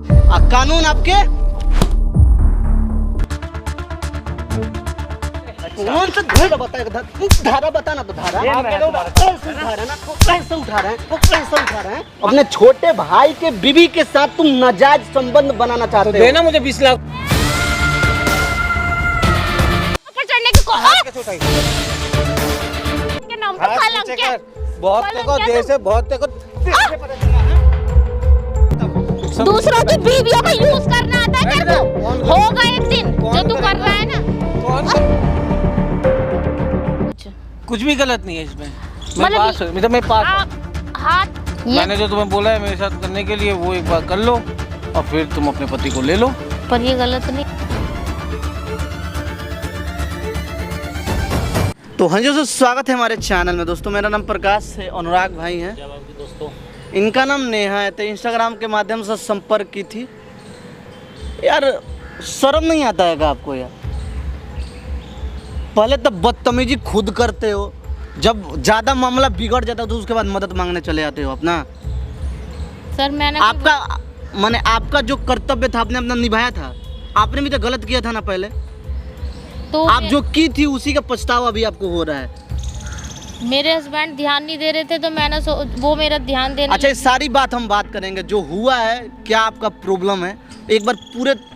कानून आपके कौन सा धारा बताएगा? धारा बताना तो धारा। कैसे उठा रहे हैं ना? कैसे उठा रहे हैं? कैसे उठा रहे हैं? अपने छोटे भाई के बीवी के साथ तुम नाजायज संबंध बनाना चाहते हो? देना मुझे 20 लाख। चढ़ने की के नाम पे कलंक है। बहुत तेको देश है, बहुत तेको दूसरों की बीवियों का यूज करना आता है तेरे को? होगा एक दिन जो तू कर रहा है ना। कुछ भी गलत नहीं है इसमें। मतलब मैं पास हाथ मैंने जो तुम्हें बोला है मेरे साथ करने के लिए वो एक बार कर लो और फिर तुम अपने पति को ले लो। पर ये गलत नहीं। तो हाँ जी दोस्तों, स्वागत है हमारे चैनल में। दोस्तों मेरा नाम प्रकाश है, अनुराग भाई हैं दोस्तों। इनका नाम नेहा है। तो इंस्टाग्राम के माध्यम से संपर्क की थी। यार शर्म नहीं आता है क्या आपको? यार पहले तो बदतमीजी खुद करते हो, जब ज़्यादा मामला बिगड़ जाता है तो उसके बाद मदद मांगने चले जाते हो अपना। सर मैंने आपका जो कर्तव्य था आपने अपना निभाया था। आपने भी तो गलत किया था ना पहले। तो आप जो की थी उसी का पछतावा अभी आपको हो रहा है। मेरे हस्बैंड ध्यान नहीं दे रहे थे तो मैंने वो मेरा ध्यान देने। अच्छा, इस सारी बात हम बात करेंगे। जो हुआ है, क्या आपका प्रॉब्लम है, एक बार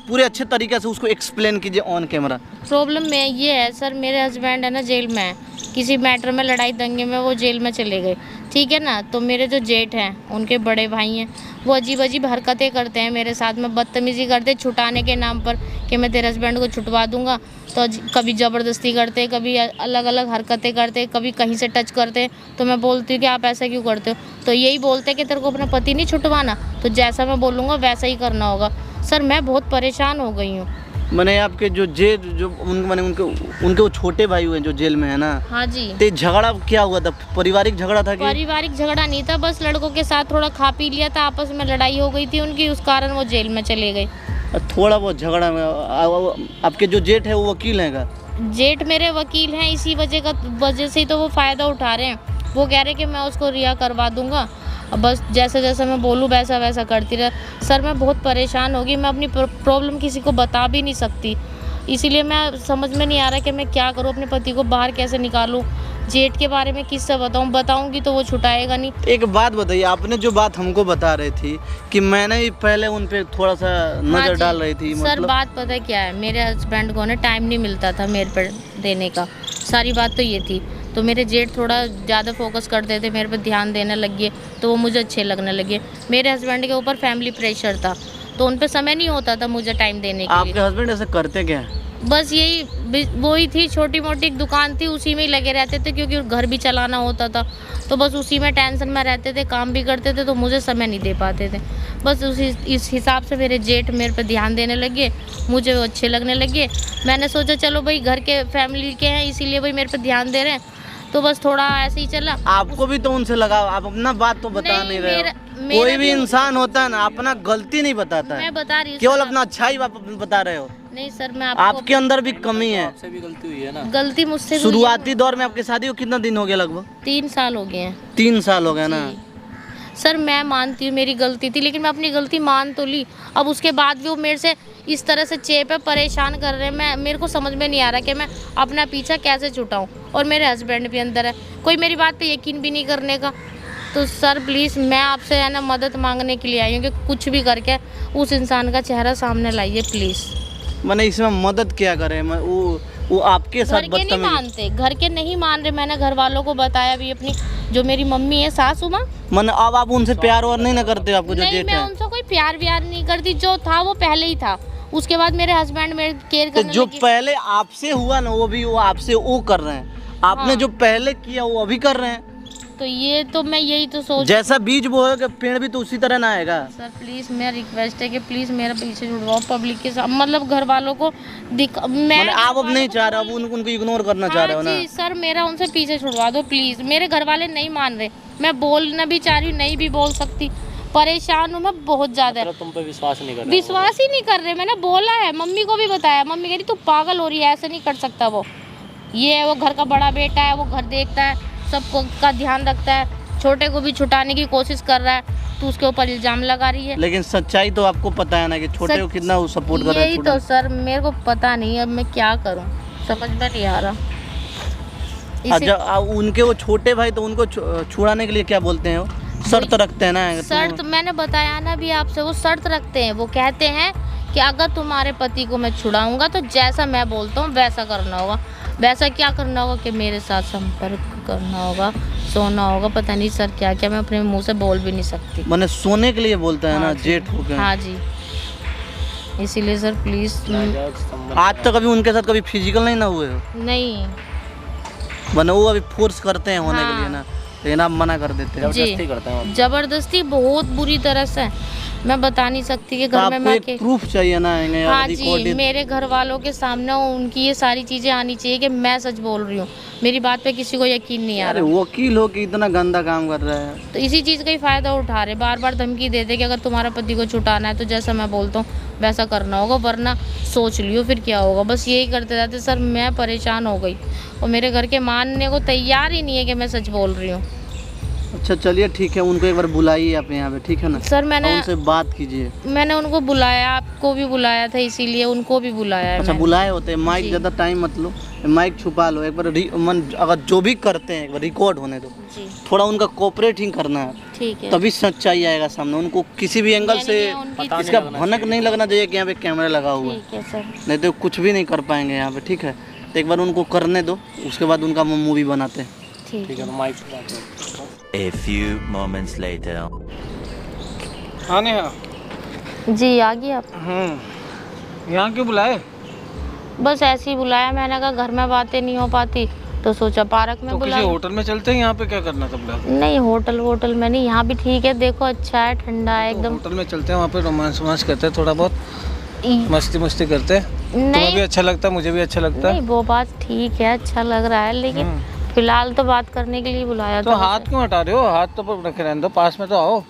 पूरे अच्छे तरीके से उसको एक्सप्लेन कीजिए ऑन कैमरा। प्रॉब्लम में ये है सर, मेरे हस्बैंड है ना जेल में है, किसी मैटर में लड़ाई दंगे में वो जेल में चले गए, ठीक है ना। तो मेरे जो जेठ हैं उनके बड़े भाई हैं, वो अजीब अजीब हरकतें करते हैं मेरे साथ में, बदतमीजी करते छुटाने के नाम पर कि मैं तेरे हस्बैंड को छुटवा दूंगा। तो कभी ज़बरदस्ती करते, कभी अलग अलग हरकतें करते, कभी कहीं से टच करते। तो मैं बोलती हूँ कि आप ऐसा क्यों करते हो? तो यही बोलते कि तेरे को अपना पति नहीं छुटवाना, तो जैसा मैं बोलूँगा वैसा ही करना होगा। सर मैं बहुत परेशान हो गई हूँ। मैंने आपके जो उनके वो छोटे भाई हुए जो जेल में है ना। हाँ जी। तो झगड़ा क्या हुआ था? पारिवारिक झगड़ा था कि? पारिवारिक झगड़ा नहीं था, बस लड़कों के साथ थोड़ा खा पी लिया था, आपस में लड़ाई हो गई थी उनकी, उस कारण वो जेल में चले गए। थोड़ा बहुत झगड़ा में आपके जो जेठ है वो वकील हैं का? जेठ मेरे वकील हैं, इसी वजह से ही तो वो फ़ायदा उठा रहे हैं। वो कह रहे हैं कि मैं उसको रिहा करवा दूंगा, बस जैसे जैसे मैं बोलूँ वैसा वैसा करती रहे। सर मैं बहुत परेशान हो गई, मैं अपनी प्रॉब्लम किसी को बता भी नहीं सकती, इसीलिए मैं समझ में नहीं आ रहा कि मैं क्या करूँ, अपने पति को बाहर कैसे निकालूँ। जेठ के बारे में किससे बताऊँगी तो वो छुटाएगा नहीं। एक बात बताइए, आपने जो बात हमको बता रही थी कि मैंने भी पहले उन पे थोड़ा सा नज़र डाल रही थी। सर बात पता है क्या है, मेरे हस्बैंड को ना टाइम नहीं मिलता था मेरे पर देने का, सारी बात तो ये थी। तो मेरे जेठ थोड़ा ज़्यादा फोकस करते थे, मेरे पे ध्यान देने लगे तो वो मुझे अच्छे लगने लगे। मेरे हस्बैंड के ऊपर फैमिली प्रेशर था तो उन पे समय नहीं होता था मुझे टाइम देने के लिए। आपके हस्बैंड ऐसे करते क्या? बस यही वही थी, छोटी मोटी एक दुकान थी, उसी में ही लगे रहते थे क्योंकि घर भी चलाना होता था। तो बस उसी में टेंशन में रहते थे, काम भी करते थे तो मुझे समय नहीं दे पाते थे। बस इस हिसाब से मेरे जेठ मेरे पे ध्यान देने लगे, मुझे वो अच्छे लगने लगे। मैंने सोचा चलो भाई घर के फैमिली के हैं इसीलिए भाई मेरे पे ध्यान दे रहे हैं, तो बस थोड़ा ऐसे ही चला। आपको भी तो उनसे लगाव, आप अपना बात तो बता नहीं रहे हो। कोई भी इंसान होता है ना अपना गलती नहीं बताता है, मैं बता रही हूँ केवल अपना अच्छाई आप बता रहे हो। नहीं सर मैं आपके अंदर भी कमी है। आपसे भी गलती हुई है ना? गलती मुझसे शुरुआती दौर में आपकी शादी को कितना दिन हो गया? लगभग 3 साल हो गए हैं। 3 साल हो गए ना? सर मैं मानती हूँ मेरी गलती थी, लेकिन मैं अपनी गलती मान तो ली। अब उसके बाद भी वो मेरे से इस तरह से चेप है, परेशान कर रहे हैं। मेरे को समझ में नहीं आ रहा कि मैं अपना पीछा कैसे छुटाऊँ। और मेरे हस्बैंड भी अंदर है, कोई मेरी बात पे यकीन भी नहीं करने का। तो सर प्लीज़ मैं आपसे है ना मदद मांगने के लिए आई हूँ कि कुछ भी करके उस इंसान का चेहरा सामने लाइए प्लीज़। मैंने इसमें मदद क्या करे? वो आपके साथ घर के नहीं मानते, घर के नहीं मान रहे। मैंने घर वालों को बताया भी, अपनी जो मेरी मम्मी है सासू माँ। मैंने अब आप उनसे प्यार और नहीं ना करते? आपको जो नहीं, जेठ मैं है उनसे कोई प्यार व्यार नहीं करती, जो था वो पहले ही था। उसके बाद मेरे हस्बैंड मेरे केयर करने जो लगे। पहले आपसे हुआ ना वो आपसे वो कर रहे हैं। आपने हाँ। जो पहले किया वो अभी कर रहे हैं। तो ये तो मैं यही तो सोच, जैसा बीज बोएगा पेड़ भी तो उसी तरह ना आएगा। सर प्लीज़ मेरा रिक्वेस्ट है कि प्लीज़ मेरा पीछे छुड़वाओ पब्लिक के साथ, मतलब घर वालों को मैं आप अब नहीं चाह रहे, अब उनको इग्नोर करना चाह रहे हो ना? जी सर मेरा उनसे पीछे छुड़वा दो प्लीज़। मेरे घर वाले नहीं मान रहे, मैं बोलना भी चाह रही हूँ, नहीं भी बोल सकती, परेशान हूँ मैं बहुत ज़्यादा। तुम पे विश्वास नहीं कर रहे? विश्वास ही नहीं कर रहे। मैंने बोला है, मम्मी को भी बताया, मम्मी कह रही तू पागल हो रही है, ऐसे नहीं कर सकता। वो घर का बड़ा बेटा है, वो घर देखता है, सबको का ध्यान रखता है, छोटे को भी छुटाने की कोशिश कर रहा है। तू उसके ऊपर इल्जाम लगा रही है। लेकिन सच्चाई तो आपको पता है ना कि छोटे को कितना वो सपोर्ट कर रहा है। यही तो सर मेरे को पता नहीं, अब मैं क्या करूं, समझ में नहीं आ रहा। अच्छा, उनके वो छोटे भाई तो उनको छुड़ाने के लिए क्या बोलते हैं? वो शर्त रखते हैं ना? शर्त मैंने बताया ना भी आपसे, वो शर्त रखते हैं। वो कहते हैं कि अगर तुम्हारे पति को मैं छुड़ाऊंगा तो जैसा मैं बोलता हूँ वैसा करना होगा। वैसा क्या करना होगा कि मेरे साथ संपर्क करना होगा, सोना होगा, पता नहीं सर क्या क्या, मैं अपने मुंह से बोल भी नहीं सकती। मैंने सोने के लिए बोलता है ना जेठ हो गया। हाँ जी, इसीलिए सर प्लीज। आज तक कभी उनके साथ कभी फिजिकल नहीं ना हुए हो? नहीं, वरना वो अभी फोर्स करते हैं होने के लिए ना, लेकिन आप मना कर देते हैं। जबरदस्ती करते हैं, जबरदस्ती बहुत बुरी तरह से। मैं बता नहीं सकती कि घर में मैं एक प्रूफ चाहिए ना। हाँ जी, मेरे घर वालों के सामने उनकी ये सारी चीजें आनी चाहिए कि मैं सच बोल रही हूँ। मेरी बात पे किसी को यकीन नहीं आ रहा। वकील हो कि इतना गंदा काम कर रहा है, तो इसी चीज़ का ही फायदा उठा रहे, बार बार धमकी देते कि अगर तुम्हारा पति को छुटाना है तो जैसा मैं बोलता हूँ वैसा करना होगा, वरना सोच लियो फिर क्या होगा। बस यही करते रहते। सर मैं परेशान हो गई और मेरे घर के मानने को तैयार ही नहीं है कि मैं सच बोल रही हूँ। अच्छा चलिए ठीक है, उनको एक बार बुलाइए आप यहाँ पे, ठीक है ना सर? मैंने उनसे बात कीजिए। मैंने उनको बुलाया, आपको भी बुलाया था, इसीलिए उनको भी बुलाया है। अच्छा बुलाए होते हैं। माइक ज़्यादा टाइम मत लो, माइक छुपा लो एक बार। अगर जो भी करते हैं एक बार रिकॉर्ड होने दो, थोड़ा उनका कोऑपरेटिंग करना है, ठीक है? तभी सच्चाई आएगा सामने। उनको किसी भी एंगल से इसका भनक नहीं लगना चाहिए कि यहाँ पे कैमरा लगा हुआ है, ठीक है सर? नहीं तो कुछ भी नहीं कर पाएंगे यहाँ पे, ठीक है? तो एक बार उनको करने दो, उसके बाद उनका मूवी बनाते हैं, ठीक है? Mic A few moments later. हाँ नेहा। जी आ गई आप? यहाँ क्यों बुलाए? बस ऐसे ही बुलाया, मैंने कहा घर में बातें नहीं हो पाती तो सोचा पार्क में तो बुला। किसी होटल में चलते हैं, यहाँ पे क्या करना था बुला? नहीं होटल में नहीं, यहाँ भी ठीक है, देखो अच्छा है, ठंडा है एकदम। होटल में चलते हैं, वहाँ पे रोमांस वोमांस करते हैं, थोड़ा बहुत मस्ती करते हैं। तुम्हें भी अच्छा लगता है, मुझे भी अच्छा लगता है। नहीं वो बात ठीक है, अच्छा लग रहा है, लेकिन फिलहाल तो बात करने के लिए बुलाया तो था। हाथ क्यों हटा रहे हो? हाथ तो रखे रहने दो, पास में तो आओ।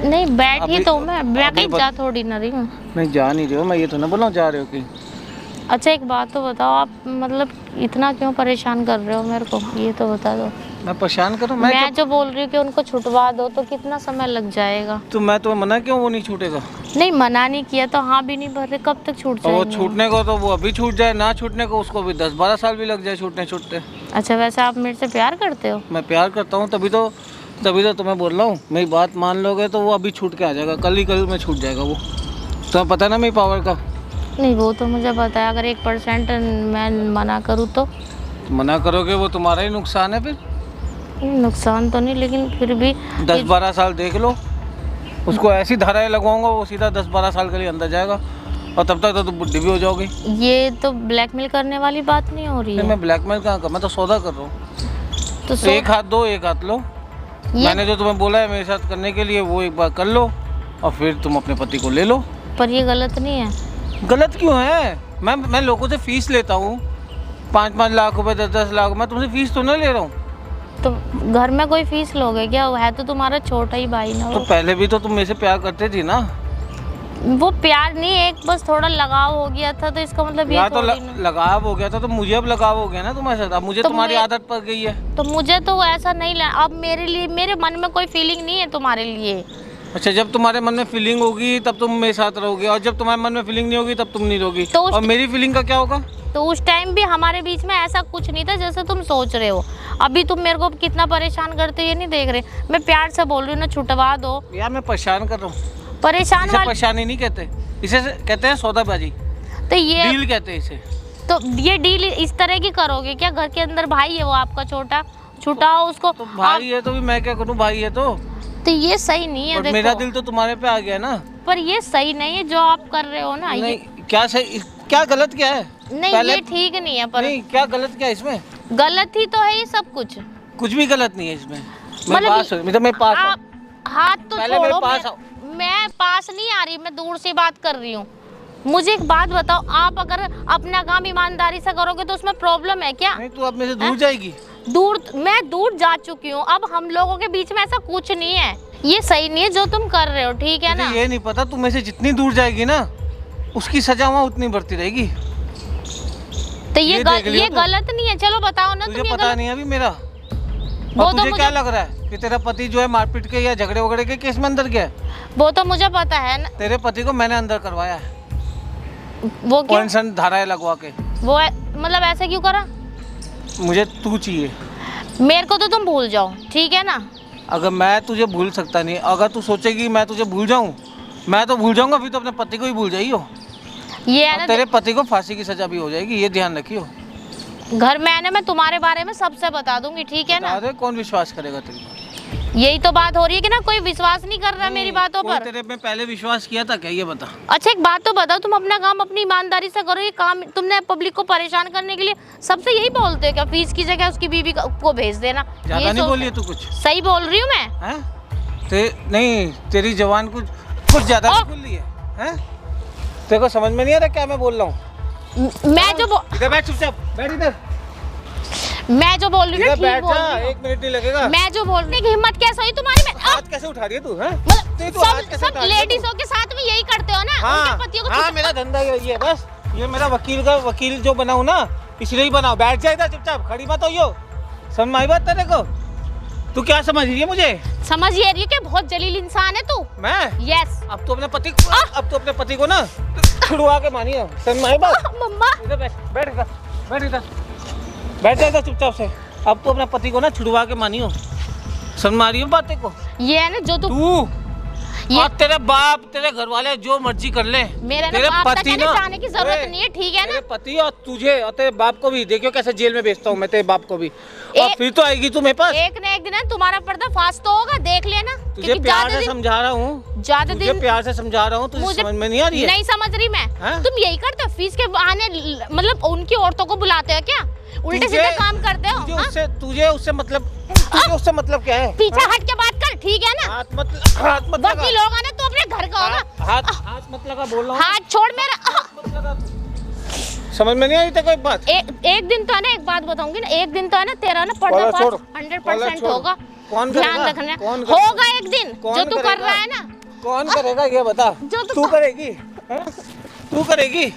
नहीं बैठी तो मैं कहीं जा थोड़ी ना रही हूँ। नहीं जा नहीं रहे हो, मैं ये तो ना बोला जा रहे हो कि। अच्छा एक बात तो बताओ, आप मतलब इतना क्यों परेशान कर रहे हो मेरे को, ये तो बता दो। मैं परेशान करूँ? मैं जो बोल रही हूँ कि उनको छुटवा दो तो कितना समय लग जाएगा? तो मैं तो मना क्यों, वो नहीं छूटेगा? नहीं मना नहीं किया तो हाँ भी नहीं भर रहे, कब तक छूट जाएंगे? वो छूटने को तो वो अभी छूट जाए, ना छूटने को उसको भी 10-12 साल भी लग जाए छूटते। अच्छा वैसे आप मेरे से प्यार करते हो? मैं प्यार करता हूँ, तभी तो तुम्हें बोल रहा हूँ। मेरी बात मान लोगे तो वो अभी छूट के आ जाएगा, कल में छूट जाएगा वो। तुम्हें पता है ना मेरी पावर का। नहीं वो तो मुझे पता है, अगर 1% मैं मना करूँ तो? मना करोगे वो तुम्हारा ही नुकसान है फिर। नुकसान तो नहीं, लेकिन फिर भी 10-12 साल देख लो, उसको ऐसी धाराएं लगवाऊंगा वो सीधा 10-12 साल के लिए अंदर जाएगा, और तब तक तो तुम बुढ़ी भी हो जाओगी। ये तो ब्लैकमेल करने वाली बात नहीं हो रही है। मैं ब्लैकमेल कहाँ कर, मैं तो सौदा कर रहा हूँ। तो एक हाथ दो, एक हाथ लो। मैंने जो तुम्हें बोला है मेरे साथ करने के लिए वो एक बार कर लो, और फिर तुम अपने पति को ले लो। पर ये गलत नहीं है? गलत क्यों है? मैं लोगों से फीस लेता हूँ, 5-5 लाख रुपए, 10-10 लाख। मैं तुमसे फीस तो नहीं ले रहा हूँ। तो घर में कोई फीस लोगे क्या? है तो तुम्हारा छोटा ही भाई ना। तो पहले भी तो तुम मेरे से प्यार करते थी ना। वो प्यार नहीं, एक बस थोड़ा लगाव हो गया था, तो इसका मतलब ये तो लगाव हो गया था, तो मुझे अब लगाव हो गया ना तुम्हारे साथ। अब मुझे तो तुम्हारी आदत पड़ गई है। तो मुझे तो ऐसा नहीं अब मेरे लिए, मेरे मन में कोई फीलिंग नहीं है तुम्हारे लिए। अच्छा, जब तुम्हारे मन में फीलिंग होगी तब तुम मेरे साथ रहोगे, और जब तुम्हारे मन में फीलिंग नहीं होगी तब तुम नहीं रहोगी। तो और मेरी फीलिंग का क्या होगा? तो उस टाइम भी हमारे बीच में ऐसा कुछ नहीं था जैसे तुम सोच रहे हो। अभी तुम मेरे को कितना परेशान करते हो ये नहीं देख रहे। मैं प्यार से बोल रही हूँ ना, छुटवा दो। यार मैं परेशान कर रहा हूँ। परेशानी नहीं कहते, इसे कहते हैं सौदाबाजी। तो ये डील कहते हैं इसे। तो ये डील इस तरह की करोगे क्या? घर के अंदर भाई है वो आपका छोटा, छुटाओ उसको। तो भाई है तो भी मैं क्या करूँ, भाई है तो ये सही नहीं है। देखो मेरा दिल तो तुम्हारे पे आ गया ना। पर ये सही नहीं है जो आप कर रहे हो ना। नहीं क्या सही, क्या गलत क्या है? नहीं ये ठीक नहीं है। पर नहीं क्या गलत क्या है इसमें? गलत ही तो है ये सब कुछ। कुछ भी गलत नहीं है इसमें। मतलब मैं पास आप हाथ तो पहले छोड़ो, मैं पास नहीं आ रही, मैं दूर से बात कर रही हूँ। मुझे एक बात बताओ, आप अगर अपना काम ईमानदारी से करोगे तो उसमें प्रॉब्लम है क्या? नहीं, तू अब मेरे से दूर जाएगी। मैं दूर जा चुकी हूँ, अब हम लोगों के बीच में ऐसा कुछ नहीं है। ये सही नहीं है जो तुम कर रहे हो, ठीक है ना? ये नहीं पता, तुम में से जितनी दूर जाएगी ना उसकी सजा वहाँ उतनी बढ़ती रहेगी। तो ये गलत नहीं है। चलो बताओ ना। तुझे पता नहीं अभी मेरा वो और तो तुझे क्या मुझे लग रहा है कि तेरा पति जो है मारपीट के या झगड़े वगड़े के केस में अंदर गया है? वो तो मुझे पता है ना। तेरे पति को मैंने अंदर करवाया है वो क्यों? कौन धाराएं लगवा के। वो मतलब ऐसे क्यों करा? मुझे तू चाहिए। मेरे को तो तुम भूल जाओ, ठीक है ना। अगर मैं तुझे भूल सकता नहीं, अगर तू सोचेगी मैं तुझे भूल जाऊं, मैं तो भूल जाऊंगा, फिर तो अपने पति को ही भूल जाइयो। ये है ना, तेरे पति को फांसी की सजा भी हो जाएगी, ये ध्यान रखियो। घर में आने मैं तुम्हारे बारे में सबसे बता दूंगी, ठीक है ना। अरे कौन विश्वास करेगा तेरी बात? यही तो बात हो रही है कि ना कोई विश्वास नहीं कर रहा मेरी बातों कोई पर। तेरे पे पहले विश्वास किया था क्या, ये बता। अच्छा एक बात तो बताओ, तुम अपना काम अपनी ईमानदारी से करो। ये काम तुमने पब्लिक को परेशान करने के लिए सबसे यही बोलते हो क्या? फीस की जगह उसकी बीवी को भेज देना। ज्यादा यही नहीं बोली है तू कुछ? सही बोल रही हूँ मैं। हैं? नहीं, तेरी जवान कुछ ज्यादा नहीं बोल रही है, हैं? तेरे को समझ में नहीं आ रहा क्या मैं बोल रहा हूँ? मैं जो इधर बैठ, चुपचाप बैठ इधर। मैं जो बोल रही हूँ ना, इधर ठीक बैठ बोल जा, रही हूँ। 1 मिनट नहीं लगेगा। मैं जो बोल रही हूँ, हिम्मत कैसे हुई तुम्हारी? हाथ कैसे उठा रही है तू, हैं? मतलब तू हाथ कैसे सब उठा रही है तू? लेडीजों के साथ में यही करते हो ना। उनके पतियों को हाँ, मेरा धंधा यही है बस। ये मेरा वकील जो बनाऊं ना, इसलिए ही बनाओ। बैठ जा इधर चुपचाप, खड़ी मत होइयो। समझ में आई बात तेरे को? तू क्या समझ रही है मुझे? समझ ये रही है कि बहुत जलील इंसान है तू। मैं? यस। अब तो अपने पति को ना छुड़वा के मानिए। समझ में आई बात? मम्मा इधर बैठ इधर, बैठ जा इधर चुपचाप से। अब तो अपने पति को ना छुड़वा के मानियो। समझ में आ रही है बातें को? ये है ना जो तू और तेरे बाप, तेरे घर वाले जो मर्जी कर ले, मेरे तेरे बाप तक पति ना जाने की जरूरत नहीं है, ठीक है ना। तेरे पति और तुझे और तेरे बाप को भी देखियो कैसे जेल में भेजता हूँ मैं, तेरे बाप को भी। और फिर तो आएगी तू मेरे पास। एक न एक दिन है तुम्हारा पर्दा फाश तो होगा, देख लेना। तुझे प्यार से समझा रहा हूँ, ज्यादा दिन प्यार से समझा रहा हूँ, तुझे समझ में नहीं आ रही है? नहीं समझ रही मैं। तुम यही करते हो, फीस के बहाने मतलब उनकी औरतों को बुलाते हो क्या? उल्टे सीधे काम करते हो। तुझे उससे मतलब क्या है? पीछे हट के बात कर, ठीक है ना। हाथ मत लगा। वकील होगा ना तो अपने घर का होगा। हाथ मत लगा, बोल रहा हूँ। हाथ छोड़ मेरा। मत लगा। समझ में नहीं आई तेरे को एक बात? एक दिन तो है ना, एक बात बताऊंगी ना, एक दिन तो है ना तेरा ना पर्दा फाश 100% होगा। कौन ध्यान रखना होगा एक दिन। जो तू कर रहा है ना। कौन करेगा ये बता? जो तू करेगी? तू करेगी?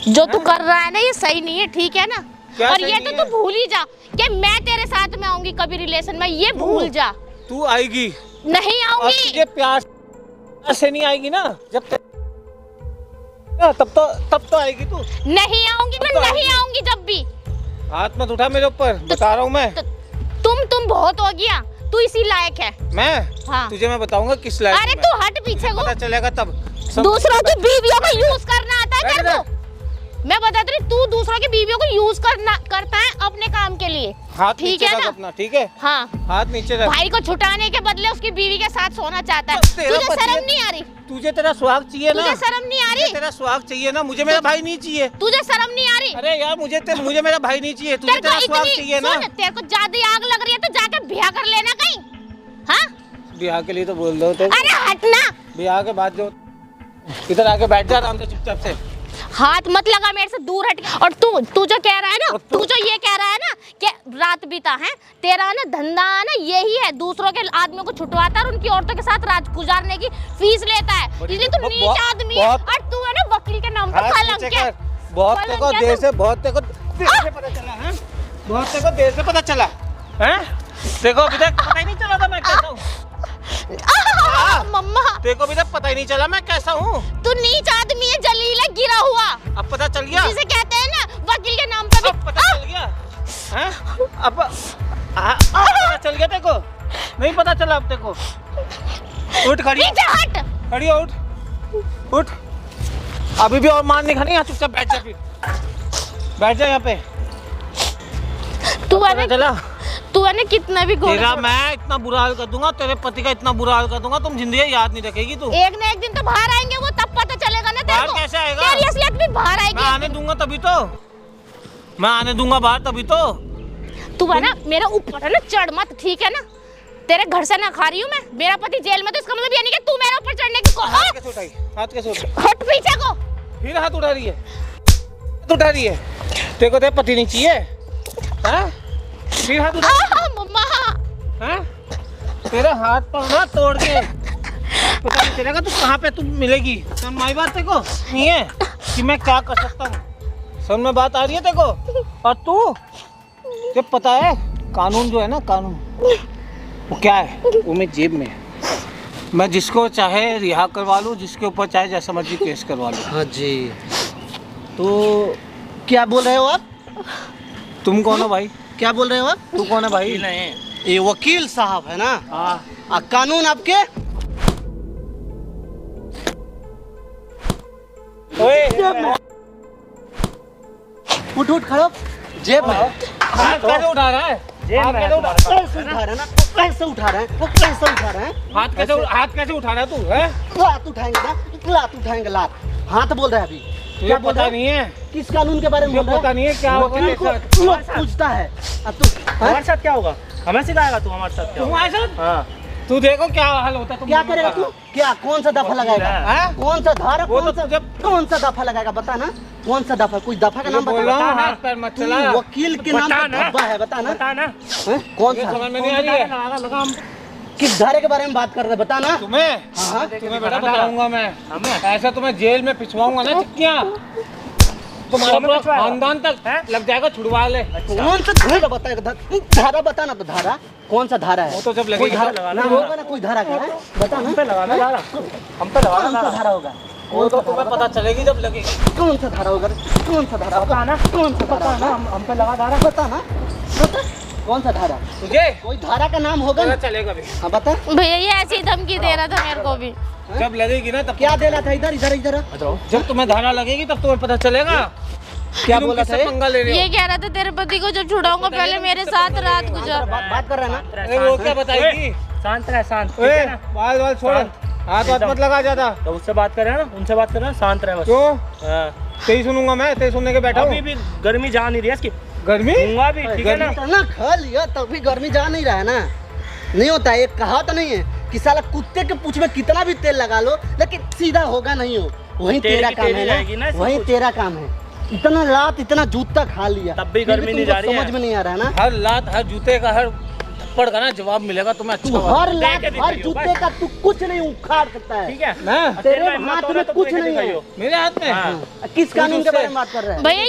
जो तू कर रहा है ना ये सही नहीं है, ठीक है ना। और ये तो तू भूल ही जा कि मैं तेरे साथ में आऊंगी कभी रिलेशन में, ये भूल जा। तू आएगी? नहीं आऊंगी। तुझे प्यार से नहीं आएगी ना, जब तब तो आएगी तू। नहीं आऊंगी मैं, नहीं आऊंगी जब भी। हाथ मत उठा मेरे ऊपर, बता रहा हूँ मैं। तुम बहुत हो गया, तू इसी लायक है। मैं? हाँ। तुझे मैं बताऊंगा किस लायक। अरे तू हट पीछे को, पता चलेगा तब। दूसरों की बीवियों को यूज करना आता है तेरे को? मैं बताती रही, तू दूसरों की बीवियों को यूज करता है अपने काम के लिए। हाथ ठीक नीचे है रख ना? अपना, ठीक है? हाँ। हाथ नीचे रख। भाई को छुटाने के बदले उसकी बीवी के साथ सोना चाहता है। तेरा तुझे शर्म नहीं आ रही? तुझे तेरा सुहाग चाहिए ना? तुझे शर्म नहीं आ रही? तेरा सुहाग चाहिए ना? मुझे मेरा भाई नहीं चाहिए। तुझे शर्म नहीं आ रही? अरे यार मुझे मेरा भाई नहीं चाहिए, तुझे तेरा सुहाग चाहिए ना? तेरे को ज्यादा आग लग रही है तो जाकर ब्याह कर लेना कहीं। हाँ? ब्याह के लिए तो बोल दो। अरे हटना। ब्याह के बाद जो इधर आके बैठ जा आराम से चुपचाप से। हाथ मत लगा मेरे से, दूर हट। और तू जो कह रहा है ना, तू जो ये कह रहा है ना कि रात बीता है, तेरा ना धंधा ना यही है, दूसरों के आदमियों को छुटवाता है और उनकी औरतों के साथ रात गुजारने की फीस लेता है। इसलिए तू नीच आदमी है। और तू है ना वकील के नाम पे कलंक है। बहुत तेरे को देर से पता चला है? बहुत तेरे को देर से पता चला है? देखो अभी तक पता ही नहीं चला था मैं कैसा हूँ। मम्मा देखो अभी तक पता ही नहीं चला मैं कैसा हूँ। तू नीच आदमी है, जलील है, गिरा हुआ। अब पता चल गया? जिसे कहते हैं ना वकील के नाम पे भी। अब पता चल गया? हैं? अब पता चल गया तेरे को? नहीं पता चला अब तेरे को? उठ खड़ी, पीछे हट। खड़ी हो, उठ। अभी भी और मार नहीं खानी, यहाँ चुपचाप बैठ जा, फिर बैठ जा यहाँ पे। तू है ना कितना भी तेरा मैं इतना बुरा हाल कर दूंगा, तेरे पति का इतना बुरा हाल कर दूंगा, तुम जिंदगी याद नहीं रखेगी तू। एक न एक दिन तो बाहर आएंगे वो, तब पता चलेगा ना तेरे को। बाहर कैसे आएगा? तेरी असलियत भी बाहर आएगी। मैं आने दूंगा तभी तो, मैं आने दूंगा बाहर तभी तो। तू है ना मेरा ऊपर है ना चढ़ मत, ठीक है ना। तेरे घर से ना खा रही हूँ मैं, मेरा पति जेल में, तो इसका मतलब ये नहीं कि तू मेरे ऊपर चढ़ने की हाथ कैसे उठाई? हाथ कैसे उठाई? हट पीछे को। फिर हाथ उठा रही है, उठा रही है। तेरे को तेरा पति नहीं चाहिए? हाँ? फिर हाथ उठा मम्मा। हाँ? तेरा हाथ पाँव ना तोड़ के पता नहीं चलेगा तू कहाँ पे तू मिलेगी। समझ में आई बात तेरे को नहीं है कि मैं क्या कर सकता हूँ? समझ में बात आ रही है तेरे को? और तू तुझे पता है कानून जो है ना, कानून वो क्या है, वो मेरी जेब में है। मैं जिसको चाहे रिहा करवा लूँ, जिसके ऊपर चाहे जैसा मर्जी केस करवा लूँ। हाँ जी, तो क्या बोल रहे हो आप? तुम कौन हो भाई? क्या बोल रहे हो आप? तू कौन है भाई? ये वकील साहब है ना? हाँ। कानून आपके? उठ उठ खड़ो, जेब में। हाथ कैसे उठा रहा है? हाथ कैसे उठा पैसे उठा रहे हैं ना, पैसे उठा रहे हैं, वो पैसे उठा रहे हैं। हाथ कैसे उठा रहा है तू? है लात उठाएंगे ना, लात उठाएंगे, लात। हाथ बोल रहा है अभी। क्या पता नहीं है? किस कानून के बारे में बोल रहा है? पता नहीं है क्या होगा वकील तेरे को साथ? लोग पूछता है। अब तू हमारे साथ क्या होगा? हमें सिखाएगा तू हमारे साथ क्या होगा? तुम्हारे साथ? हाँ। तू देखो क्या हाल होता है। तुम क्या करेगा तू? क्या कौन सा दफा लगाएगा? हाँ? कौन सा धारा, वो कौन तो सा जब- कौन सा दफा लगाएगा बता ना? कौन सा दफा? कोई दफा का नाम बोल रहा बता। हूँ, हाथ पैर मत तू चला। वकील के नाम बता पे ना। धब्बा है, बता ना। बता ना। हैं? कौन ये सा? समझ में नहीं आ रही है। लगा हम किस धारे के बारे में बात कर रहे हैं बता ना। तुम्हें हाँ? तुम्हें बेटा बताऊंगा मैं। ऐसा तुम्हें जेल में पिछवाऊंगा ना चिक्कियां, तुम्हारा पूरा खानदान तक लग जाएगा। छुड़वा ले। कौन सा धारा बताएगा? धारा बता ना, तो धारा कौन सा धारा है? वो तो जब कोई लगेगा धारा ना होगा ना, कोई धारा का है? बता ना। पे लगाना धारा, हम पे कौन सा लगाना धारा होगा? वो तो तुम्हें पता चलेगी जब लगेगी। कौन सा धारा होगा? कौन सा धारा होगा? ना। कौन सा धारा होगा? हम पे लगा धारा। बता ना, बता कौन सा धारा? तुझे कोई धारा का नाम होगा पता ना? चलेगा भी। हाँ बता। भैया ये ऐसी धमकी दे रहा था मेरे को भी। जब लगेगी ना तब क्या देना था? इधर इधर इधर जब तुम्हें धारा लगेगी तब तुम्हें पता चलेगा। क्या तुम बोला किससे था ये? पंगा ले रहे ये हो? कह रहा था तेरे पति को जब छुड़ाऊंगा पहले मेरे साथ रात गुजर। बात कर रहा है ना? अरे वो क्या बताएगी? शांत रह, शांत। ठीक ओए है ना? बाल बाल छोड़, हाथ वाथ मत लगा ज्यादा। तो उससे बात कर रहे हैं ना, उनसे बात कर रहे हैं, शांत रह बस। क्यों? हाँ। तेरी सुनूंगा मैं, तेरी सुनने के बैठा अभी हूँ। भी गर्मी जा नहीं रही है इसकी। गर्मी दूंगा भी, ठीक है ना? इतना खा लिया तब भी गर्मी जा नहीं रहा है ना। नहीं होता है, एक कहावत नहीं है कि साला कुत्ते के पूंछ में कितना भी तेल लगा लो लेकिन सीधा होगा नहीं हो। वही तेरी तेरा की काम तेरी है रहेगी ना ना, इसमें वही कुछ। तेरा काम है। इतना लात, इतना जूता खा लिया तब भी फिर गर्मी नहीं तुमको जा रही है। समझ में नहीं आ रहा है ना। हर लात, हर जूते का, हर थप्पड़ का ना जवाब मिलेगा तुम्हें। तू अच्छा हर दे लात, के हर दिखाइयो, जूते बस। का तू कुछ नहीं उखाड़ सकता है। ठीक है? मैं तेरे तेरा हिम्मत हाथ हो रहा में तो कुछ दे के नहीं है। दिखाइयो। मेरे हाथ में हाँ। किस कानून के बारे में बात कर रहा है? भैया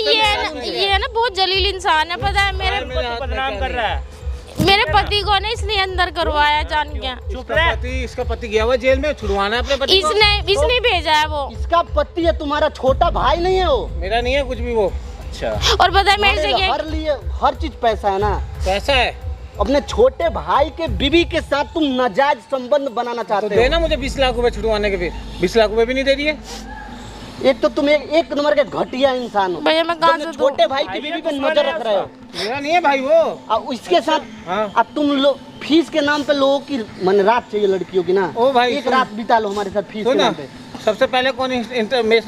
ये है ना बहुत जलील इंसान है, पता है मेरे तो बदनाम कर रहा है। मेरे पति को ना इसने अंदर करवाया जान के। चुप रह। इसका पति गया हुआ जेल में, छुड़वाना है अपने पति को। इसने भेजा है वो। इसका पति है, तुम्हारा छोटा भाई नहीं है वो। मेरा नहीं है कुछ भी वो। अच्छा। और पता है मेरे से तुम्हारे ये हर लिए हर चीज पैसा है ना। कैसा है? अपने छोटे भाई के बीवी के साथ तुम नाजायज संबंध बनाना तो चाहते देना हो। मुझे 20 लाख रुपए छुड़वाने के। फिर 20 लाख रुपए भी नहीं दे दिए। एक तो तुम एक नंबर के घटिया इंसान हो। भैया मैं कहाँ तुम से दूं? छोटे भाई की बीवी पे नजर रख रहे हो मेरा नहीं है भाई वो। और इसके साथ हाँ। अब तुम लोग फीस के नाम पे लोगों की मन रात चाहिए लड़कियों की ना। ओ भाई, एक सुन। रात बिता लो हमारे साथ फीस के सुन ना, नाम पे। सबसे पहले कौन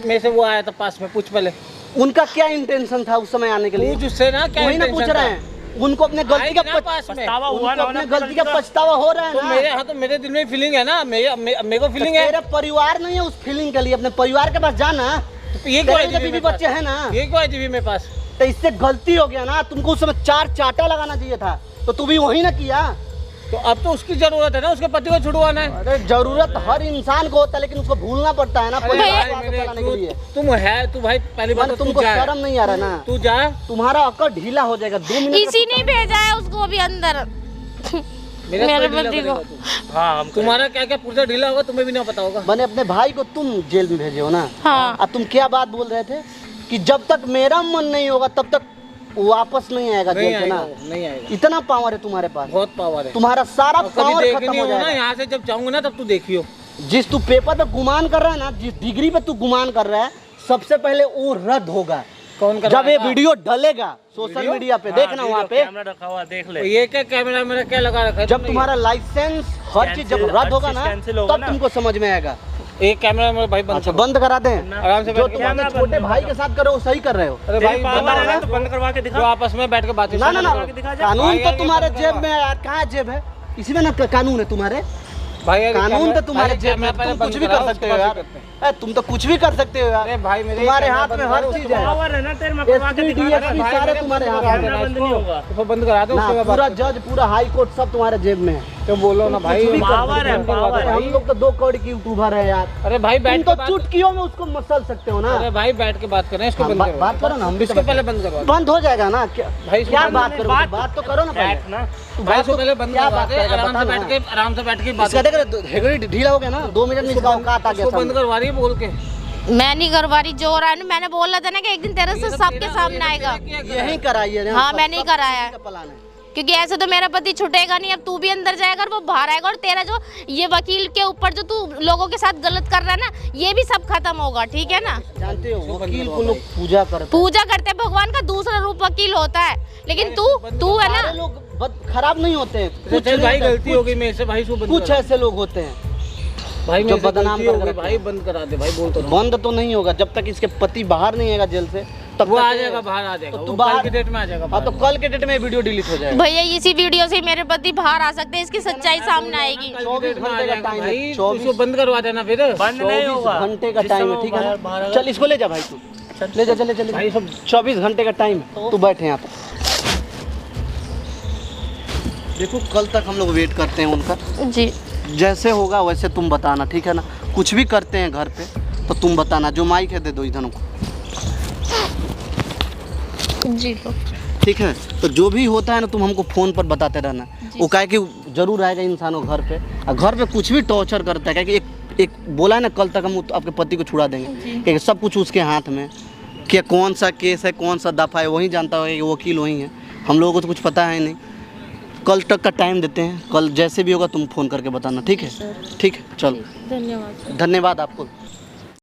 में से वो आया था पास में? पूछ पहले। उनका क्या इंटेंशन था उस समय आने के लिए? पूछ उससे ना क्या वही ना intention पूछ रहे था? हैं। उनको अपने गलती का आएगी ना पास में। पछतावा हुआ उनको ना अपने होना गलती का पछतावा हो रहा है तो ना। मेरे हाँ, तो मेरे दिल में फीलिंग है ना। मेरे को फीलिंग है। तेरा परिवार नहीं है उस फीलिंग के लिए। अपने परिवार के पास जाना। तो ये क्यों तेरे है तो जीवी बीवी मेरे पास? बच्चे हैं ना। ये क्यों है जीवी मेरे पास? तो इससे गलती हो गया ना। तुमको उस समय 4 चाटा लगाना चाहिए था, तो तू भी वही ना किया। तो अब तो उसकी जरूरत है ना, उसके पति को छुड़वाना है। अरे जरूरत हर इंसान को होता है, लेकिन उसको भूलना पड़ता है ना अरे परिवार भाई को आगे मेरे, बढ़ाने के लिए। तुम है तू भाई पहली बात मन तो तुमको तू जा, शर्म नहीं आ रहा ना। तू जा। तुम्हारा अकल ढीला हो जाएगा 2 मिनट। इसी ने भेजा है उसको अभी अंदर। मेरा मेरे कोई ढीला पति को। करेगा तू। हाँ, हम तुम्हारा क्या क्या पुर्जा ढीला होगा तुम्हें भी नहीं पता होगा। मैंने अपने भाई को तुम जेल में भेजे हो ना। हाँ अब तुम क्या बात बोल रहे थे कि जब तक मेरा मन नहीं होगा तब तक वापस नहीं आएगा नहीं जेल से ना। आएगा वो, नहीं आएगा। इतना पावर है तुम्हारे पास। बहुत पावर है। तुम्हारा सारा और कभी पावर देख खत्म नहीं हो हो ना, जाएगा। यहाँ से जब जाऊंगा ना तब तू देखियो। जिस तू पेपर पे गुमान कर रहा है ना, जिस डिग्री पे तू गुमान कर रहा है, सबसे पहले वो रद्द होगा कौन कर जब ये वीडियो डलेगा सोशल मीडिया पे। देखना वहाँ पे कैमरा रखा हुआ देख ले। ये क्या कैमरा मेरा क्या लगा रखा है? जब तुम्हारा लाइसेंस हर चीज जब रद्द होगा ना, कैंसिल होगा तब ना। तुमको समझ में आएगा। एक कैमरा मेरा भाई बंद अच्छा करो। बंद करा दें। आराम से जो बैठ के तुम अपने कैमरा छोटे बंद भाई करो। के साथ करो वो सही कर रहे हो। अरे तेरे भाई पावर बताओ है ना ना, तो बंद करवा के जो दिखा। आपस में बैठ के बातें ना ना ना, करवा के दिखा जा। कानून भाई तो यार, तुम्हारे ये जेब बंद में है यार। कहाँ जेब है? इसी में ना कानून है तुम्हारे। भाई यार, कानून कैमरा- तो तुम्हारे भाई जेब में, कैमरा पहले तुम बंद कुछ भी कराओ, कर उसके सकते हो बाद यार। करते हैं। ए, तुम तो कुछ भी कर सकते हो यार। अरे भाई मेरे तुम्हारे हाथ में हर चीज है। पावर है ना तेरे में, करवा के दिखा। SPDSP सारे तुम्हारे हाथ में बंद नहीं होगा। तो बंद करा दो ना, उसके बाद पूरा जज पूरा हाई कोर्ट सब तुम्हारे जेब में है। तो बोलो ना भाई। कुछ भी कर पावर सकते है, हो। पावर है। हम लोग तो 2 करोड़ की यूट्यूबर है यार। अरे भाई तुम बैठ तो के बात, चुटकियों में उसको मसल सकते हो ना। अरे भाई बैठ के बात करें, इसको हाँ, बंद करो। बात करो ना, हम भी तो इसको पहले बंद करवा दो। बंद हो जाएगा ना। क्या भाई इसको क्या बंद बात नहीं, करो, बात तो करो ना पहले। बैठ ना। भाई इसको पहले बंद क्या करवा बात दे, करेगा, आराम से बता बैठ ना। के आराम से बैठ के बात इसका देख हेगड़ी ढीला हो गया ना, 2 मिनट में इसका औकात आ इसको गया। बंद करवा रही है बोल के। मैं नहीं करवा रही, जो रहा है ना, मैंने बोला था ना कि एक दिन तेरे से सबके सामने आएगा। यही कराइए। हाँ, मैंने ही कराया है। प्लान है। क्योंकि ऐसे तो मेरा पति छूटेगा नहीं, अब तू भी अंदर जाएगा और वो बाहर आएगा, और तेरा जो ये वकील के ऊपर जो तू लोगों के साथ गलत कर रहा है ना, ये भी सब खत्म होगा, ठीक है ना। जानते हो वकील को लोग पूजा करते हैं। पूजा करते हैं, भगवान का दूसरा रूप वकील होता है, लेकिन तू है ना। सारे लोग खराब नहीं होते हैं। कुछ चल भाई गलती हो गई मेरे से भाई, इसको बंद कुछ करा। ऐसे लोग होते हैं भाई जो मेरे से बदनाम गलती हो कर गई रखते भाई, हैं। बंद करा दे भाई, बोल तो रहा हूं। बंद तो नहीं होगा जब तक इसके पति बाहर नहीं आएगा जेल से, तब वो तक आ ये- जाएगा, बाहर आ जाएगा, तो वो तू कल बाहर की डेट में आ जाएगा। हाँ, तो कल के डेट में वीडियो डिलीट हो जाएगा। भैया इसी वीडियो से मेरे पति बाहर आ सकते हैं, इसकी सच्चाई सामने आएगी। 24 घंटे का टाइम है। भाई 24 इसको बंद करवा देना फिर। बंद नहीं होगा। घंटे का जिस टाइम समय है, वो ठीक है बाहर ना। चल इसको ले जा भाई, तू ले जा, चले चले भाई सब 24 घंटे का टाइम है, तू बैठे यहाँ पे। देखो कल तक हम लोग वेट करते हैं उनका, जी जैसे होगा वैसे तुम बताना, ठीक है ना। कुछ भी करते हैं घर पे तो तुम बताना। जो माइक है दे दो इधर को, जी लो। ठीक है। तो जो भी होता है ना तुम हमको फ़ोन पर बताते रहना। वो कहे कि जरूर आएगा इंसानों घर पे, और घर पे कुछ भी टॉर्चर करता है, क्या कि एक बोला है ना कल तक हम आपके पति को छुड़ा देंगे, क्योंकि सब कुछ उसके हाथ में। कि कौन सा केस है, कौन सा दफ़ा है, वही जानता है, कि वकील वही है। हम लोगों को तो कुछ पता है नहीं। कल तक का टाइम देते हैं, कल जैसे भी होगा तुम फ़ोन करके बताना, ठीक है। ठीक है, चलो धन्यवाद। धन्यवाद आपको।